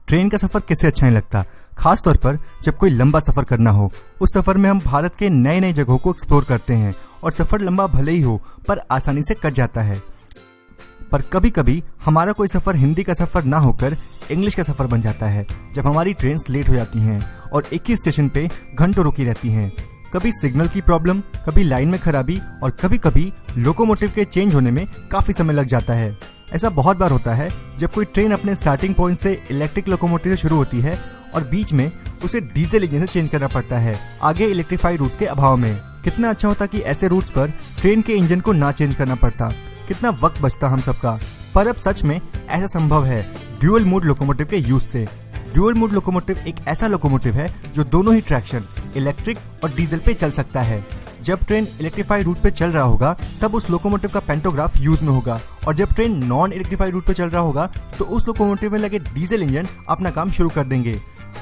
Train का सफर कैसे अच्छा नहीं लगता, खास तौर पर जब कोई लंबा सफर करना हो। उस सफर में हम भारत के नए नए जगहों को एक्सप्लोर करते हैं और सफर लंबा भले ही हो पर आसानी से कट जाता है। पर कभी कभी हमारा कोई सफर हिंदी का सफर ना होकर इंग्लिश का सफर बन जाता है, जब हमारी ट्रेन लेट हो जाती हैं और एक ही स्टेशन पे घंटों रुकी रहती हैं। कभी सिग्नल की प्रॉब्लम, कभी लाइन में खराबी और कभी कभी लोकोमोटिव के चेंज होने में काफी समय लग जाता है। ऐसा बहुत बार होता है जब कोई ट्रेन अपने स्टार्टिंग पॉइंट से इलेक्ट्रिक लोकोमोटिव से शुरू होती है और बीच में उसे डीजल इंजन से चेंज करना पड़ता है आगे इलेक्ट्रीफाइड रूट्स के अभाव में। कितना अच्छा होता कि ऐसे रूट्स पर ट्रेन के इंजन को ना चेंज करना पड़ता, कितना वक्त बचता हम सबका। पर अब सच में ऐसा संभव है ड्यूअल मोड लोकोमोटिव के यूज से। ड्यूअल मोड लोकोमोटिव एक ऐसा लोकोमोटिव है जो दोनों ही ट्रैक्शन इलेक्ट्रिक और डीजल पे चल सकता है। जब ट्रेन इलेक्ट्रीफाइड रूट पे चल रहा होगा तब उस लोकोमोटिव का पेंटोग्राफ यूज में होगा, और जब ट्रेन नॉन इलेक्ट्रीफाइड रूट पे चल रहा होगा तो उस लोकोमोटिव में लगे डीजल इंजन अपना काम शुरू कर देंगे।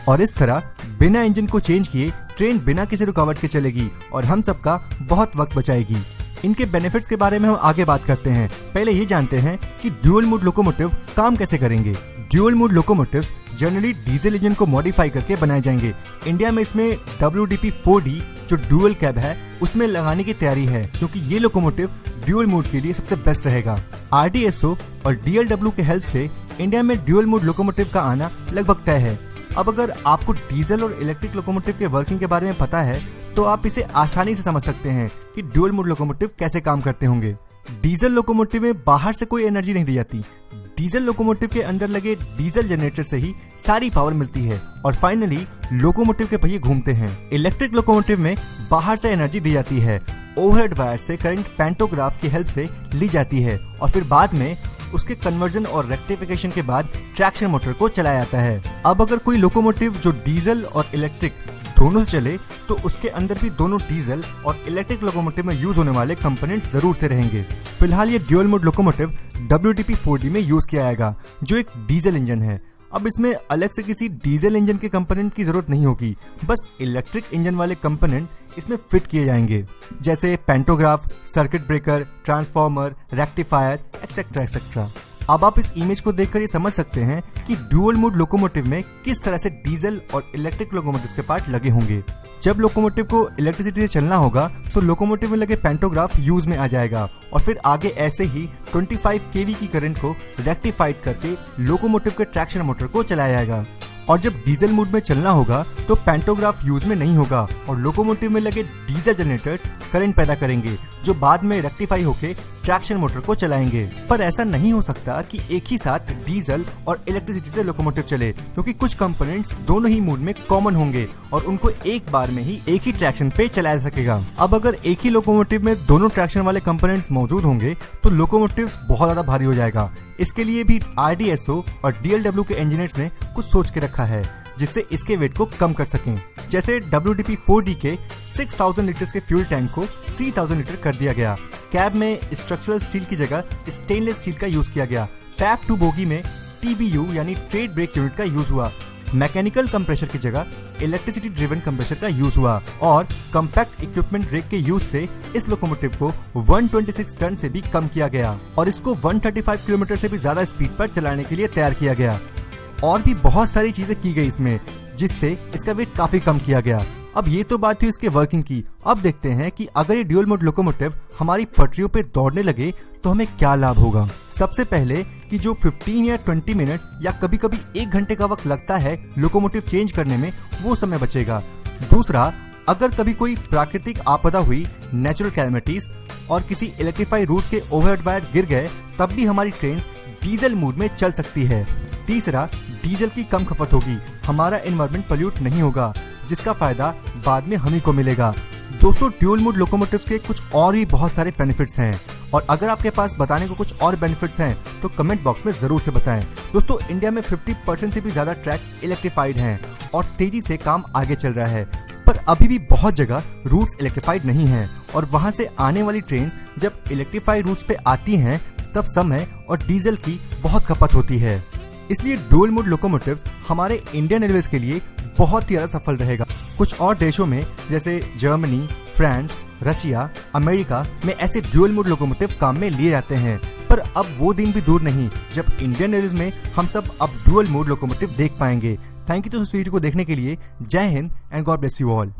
और इस तरह बिना इंजन को चेंज किए ट्रेन बिना किसी रुकावट के चलेगी और हम सबका बहुत वक्त बचाएगी। इनके बेनिफिट्स के बारे में हम आगे बात करते हैं। पहले ये जानते हैं कि ड्यूअल मोड लोकोमोटिव काम कैसे करेंगे। Dual mode locomotives generally diesel engine को मॉडिफाई करके बनाए जाएंगे। इंडिया में इसमें WDP-4D जो ड्यूअल कैब है उसमें लगाने की तैयारी है, क्योंकि ये लोकोमोटिव ड्यूअल मोड के लिए सबसे बेस्ट रहेगा। RDSO और DLW के हेल्प से इंडिया में ड्यूअल मोड लोकोमोटिव का आना लगभग तय है। अब अगर आपको डीजल और इलेक्ट्रिक लोकोमोटिव के वर्किंग के बारे में पता है तो आप इसे आसानी से समझ सकते हैं कि ड्यूअल मोड लोकोमोटिव कैसे काम करते होंगे। डीजल लोकोमोटिव में बाहर से कोई एनर्जी नहीं दी जाती। डीजल लोकोमोटिव के अंदर लगे डीजल जनरेटर से ही सारी पावर मिलती है और फाइनली लोकोमोटिव के पहिए घूमते हैं। इलेक्ट्रिक लोकोमोटिव में बाहर से एनर्जी दी जाती है, ओवरहेड वायर से करंट पेंटोग्राफ की हेल्प से ली जाती है और फिर बाद में उसके कन्वर्जन और रेक्टिफिकेशन के बाद ट्रैक्शन मोटर को चलाया जाता है। अब अगर कोई लोकोमोटिव जो डीजल और इलेक्ट्रिक दोनों से चले तो उसके अंदर भी दोनों डीजल और इलेक्ट्रिक लोकोमोटिव में यूज होने वाले कंपोनेंट्स जरूर से रहेंगे। फिलहाल ये ड्यूअल मोड लोकोमोटिव WDP-4D में यूज किया जाएगा जो एक डीजल इंजन है। अब इसमें अलग से किसी डीजल इंजन के कंपोनेंट की जरूरत नहीं होगी, बस इलेक्ट्रिक इंजन वाले कंपोनेंट इसमें फिट किए जाएंगे, जैसे pantograph, circuit breaker, transformer, rectifier etcetera etcetera. अब आप इस इमेज को देखकर ये समझ सकते हैं कि ड्यूअल मोड लोकोमोटिव में किस तरह से डीजल और इलेक्ट्रिक लोकोमोटिव के पार्ट लगे होंगे। जब लोकोमोटिव को इलेक्ट्रिसिटी से चलना होगा तो लोकोमोटिव में लगे पेंटोग्राफ यूज में आ जाएगा और फिर आगे ऐसे ही 25 kV की करंट को रेक्टिफाइड करके लोकोमोटिव के ट्रैक्शन मोटर को चलाया जाएगा। और जब डीजल मोड में चलना होगा तो पेंटोग्राफ यूज में नहीं होगा और लोकोमोटिव में लगे डीजल जनरेटर्स करंट पैदा करेंगे जो बाद में रेक्टिफाई होके ट्रैक्शन मोटर को चलाएंगे। पर ऐसा नहीं हो सकता कि एक ही साथ डीजल और इलेक्ट्रिसिटी से लोकोमोटिव चले, क्योंकि कुछ कंपोनेंट्स दोनों ही मोड में कॉमन होंगे और उनको एक बार में ही एक ही ट्रैक्शन पे चलाया जा सकेगा। अब अगर एक ही लोकोमोटिव में दोनों ट्रैक्शन वाले कंपोनेंट्स मौजूद होंगे तो लोकोमोटिव बहुत ज्यादा भारी हो जाएगा। इसके लिए भी RDSO और DLW के इंजीनियर्स ने कुछ सोच के रखा है जिससे इसके वेट को कम कर सकें। जैसे WDP-4D के 6000 लीटर के फ्यूल टैंक को 3000 लीटर कर दिया गया। कैब में स्ट्रक्चरल स्टील की जगह स्टेनलेस स्टील का यूज किया गया। फैब 2 बोगी में TBU यानी ट्रेड ब्रेक यूनिट का यूज हुआ। मैकेनिकल कंप्रेसर की जगह इलेक्ट्रिसिटी ड्रिवन कंप्रेसर का यूज हुआ और कॉम्पैक्ट इक्विपमेंट ब्रेक के यूज से इस लोकोमोटिव को 126 टन से भी कम किया गया और इसको 135 किलोमीटर से भी ज्यादा स्पीड पर चलाने के लिए तैयार किया गया। और भी बहुत सारी चीजें की गई इसमें जिससे इसका वेट काफी कम किया गया। अब ये तो बात थी इसके वर्किंग की। अब देखते हैं कि अगर ये ड्यूअल मोड लोकोमोटिव हमारी पटरियों पे दौड़ने लगे तो हमें क्या लाभ होगा। सबसे पहले कि जो 15 या 20 मिनट या कभी कभी 1 घंटे का वक्त लगता है लोकोमोटिव चेंज करने में, वो समय बचेगा। दूसरा, अगर कभी कोई प्राकृतिक आपदा हुई, नेचुरल कैलेमिटीज, और किसी इलेक्ट्रीफाइड रूट्स के ओवरहेड वायर गिर गए तब भी हमारी ट्रेन डीजल मोड में चल सकती है। तीसरा, डीजल की कम खपत होगी, हमारा एनवायरनमेंट पोल्यूट नहीं होगा, जिसका फायदा बाद में हम ही को मिलेगा। दोस्तों, ड्यूअल मोड लोकोमोटिव्स के कुछ और भी बहुत सारे बेनिफिट्स हैं और अगर आपके पास बताने को कुछ और बेनिफिट्स हैं तो कमेंट बॉक्स में जरूर से बताएं। दोस्तों, इंडिया में 50% से भी ज्यादा ट्रैक्स इलेक्ट्रीफाइड हैं और तेजी से काम आगे चल रहा है, पर अभी भी बहुत जगह रूट्स इलेक्ट्रीफाइड नहीं हैं और वहां से आने वाली ट्रेन जब इलेक्ट्रीफाइड रूट्स पे आती हैं तब समय और डीजल की बहुत खपत होती है। इसलिए ड्यूअल मोड लोकोमोटिव्स हमारे इंडियन रेलवेज के लिए बहुत ही ज्यादा सफल रहेगा। कुछ और देशों में जैसे जर्मनी, फ्रांस रसिया, अमेरिका में ऐसे ड्यूल मोड लोकोमोटिव काम में लिए जाते हैं, पर अब वो दिन भी दूर नहीं जब इंडियन रेलवे में हम सब अब डुअल मोड लोकोमोटिव देख पाएंगे। थैंक यू तो इस वीडियो को देखने के लिए। जय Hind and God bless you all.